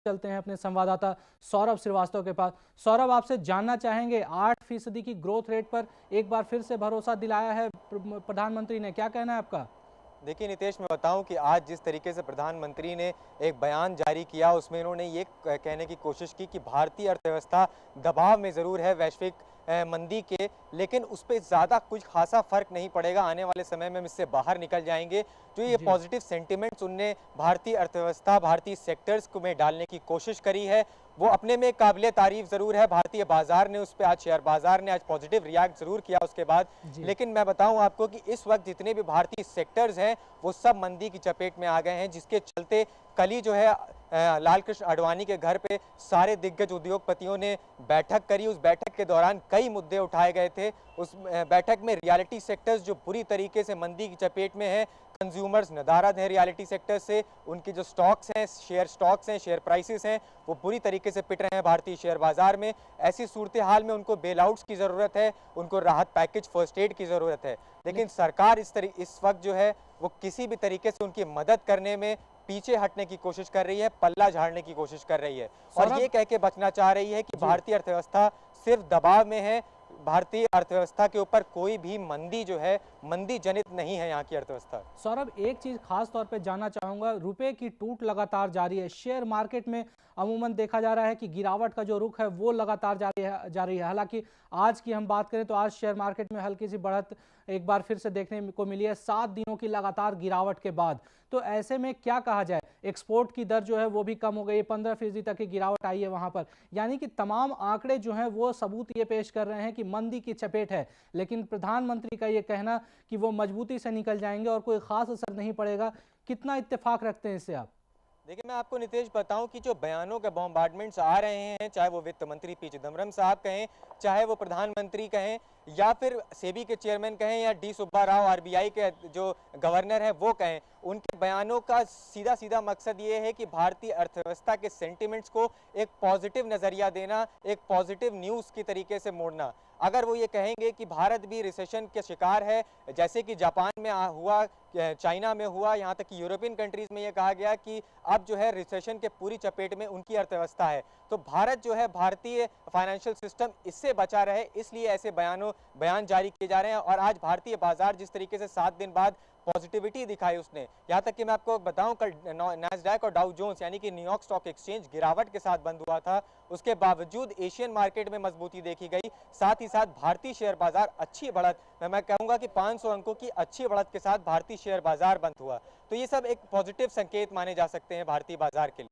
चलते हैं अपने संवाददाता सौरभ श्रीवास्तव के पास। सौरभ, आपसे जानना चाहेंगे 8% की ग्रोथ रेट पर एक बार फिर से भरोसा दिलाया है प्रधानमंत्री ने, क्या कहना है आपका? देखिए नितेश, मैं बताऊं कि आज जिस तरीके से प्रधानमंत्री ने एक बयान जारी किया उसमें इन्होंने ये कहने की कोशिश की कि भारतीय अर्थव्यवस्था दबाव में ज़रूर है वैश्विक मंदी के, लेकिन उस पर ज़्यादा कुछ खासा फर्क नहीं पड़ेगा। आने वाले समय में हम इससे बाहर निकल जाएंगे। जो ये जी। पॉजिटिव सेंटिमेंट्स उनने भारतीय अर्थव्यवस्था, भारतीय सेक्टर्स को में डालने की कोशिश करी है, वो अपने में काबिले तारीफ ज़रूर है। भारतीय बाजार ने उस पर आज शेयर बाजार ने आज पॉजिटिव रिएक्ट ज़रूर किया उसके बाद। जी। लेकिन मैं बताऊं आपको कि इस वक्त जितने भी भारतीय सेक्टर्स हैं वो सब मंदी की चपेट में आ गए हैं, जिसके चलते कल ही जो है लाल कृष्ण आडवाणी के घर पे सारे दिग्गज उद्योगपतियों ने बैठक करी। उस बैठक के दौरान कई मुद्दे उठाए गए थे। उस बैठक में रियलिटी सेक्टर्स जो बुरी तरीके से मंदी की चपेट में है, कंज्यूमर्स नदारद हैं रियलिटी सेक्टर से, उनकी जो स्टॉक्स हैं, शेयर प्राइसेस हैं, वो बुरी तरीके से पिट रहे हैं भारतीय शेयर बाजार में। ऐसी सूरत हाल में उनको बेल आउट्स की ज़रूरत है, उनको राहत पैकेज, फर्स्ट एड की ज़रूरत है। लेकिन सरकार इस वक्त जो है वो किसी भी तरीके से उनकी मदद करने में पीछे हटने की कोशिश कर रही है, पल्ला झाड़ने की कोशिश कर रही है और ये कह के बचना चाह रही है कि भारतीय अर्थव्यवस्था सिर्फ दबाव में है। भारतीय अर्थव्यवस्था के ऊपर कोई भी मंदी जो है मंदी जनित नहीं है यहाँ की अर्थव्यवस्था। सौरभ, एक चीज खास तौर पे जानना चाहूंगा, रुपए की टूट लगातार जारी है। शेयर मार्केट में अमूमन देखा जा रहा है कि गिरावट का जो रुख है वो लगातार जारी है। हालांकि आज की हम बात करें तो आज शेयर मार्केट में हल्की सी बढ़त एक बार फिर से देखने को मिली है 7 दिनों की लगातार गिरावट के बाद। तो ऐसे में क्या कहा जाए, एक्सपोर्ट की दर जो है वो भी कम हो गई, 15% तक की गिरावट आई है वहां पर। यानी कि तमाम आंकड़े जो हैं वो सबूत ये पेश कर रहे हैं कि मंदी की चपेट है, लेकिन प्रधानमंत्री का ये कहना कि वो मजबूती से निकल जाएंगे और कोई खास असर नहीं पड़ेगा, कितना इत्तेफाक रखते हैं इससे आप? देखिए, मैं आपको नितेश बताऊं कि जो बयानों के बॉम्बार्डमेंट्स आ रहे हैं, चाहे वो वित्त मंत्री पी चिदम्बरम साहब कहें, चाहे वो प्रधानमंत्री कहें, या फिर सेबी के चेयरमैन कहें, या डी सुब्बा राव आरबीआई के जो गवर्नर हैं वो कहें, उनके बयानों का सीधा सीधा मकसद ये है कि भारतीय अर्थव्यवस्था के सेंटिमेंट्स को एक पॉजिटिव नजरिया देना, एक पॉजिटिव न्यूज़ की तरीके से मोड़ना। अगर वो ये कहेंगे कि भारत भी रिसेशन के शिकार है, जैसे कि जापान में हुआ, चाइना में हुआ, यहाँ तक कि यूरोपियन कंट्रीज में ये कहा गया कि अब जो है रिसेशन के पूरी चपेट में उनकी अर्थव्यवस्था है, तो भारत जो है, भारतीय फाइनेंशियल सिस्टम इससे बचा रहे, इसलिए ऐसे बयान जारी किए जा रहे हैं। और आज भारतीय बाजार जिस तरीके से 7 दिन बाद पॉजिटिविटी दिखाई उसने, यहाँ तक कि मैं आपको बताऊं कल नैस्डैक और डाउ जोन्स यानी कि न्यूयॉर्क स्टॉक एक्सचेंज गिरावट के साथ बंद हुआ था, उसके बावजूद एशियन मार्केट में मजबूती देखी गई। साथ ही साथ भारतीय शेयर बाजार अच्छी बढ़त, मैं कहूंगा कि 500 अंकों की अच्छी बढ़त के साथ भारतीय शेयर बाजार बंद हुआ। तो ये सब एक पॉजिटिव संकेत माने जा सकते हैं भारतीय बाजार के लिए।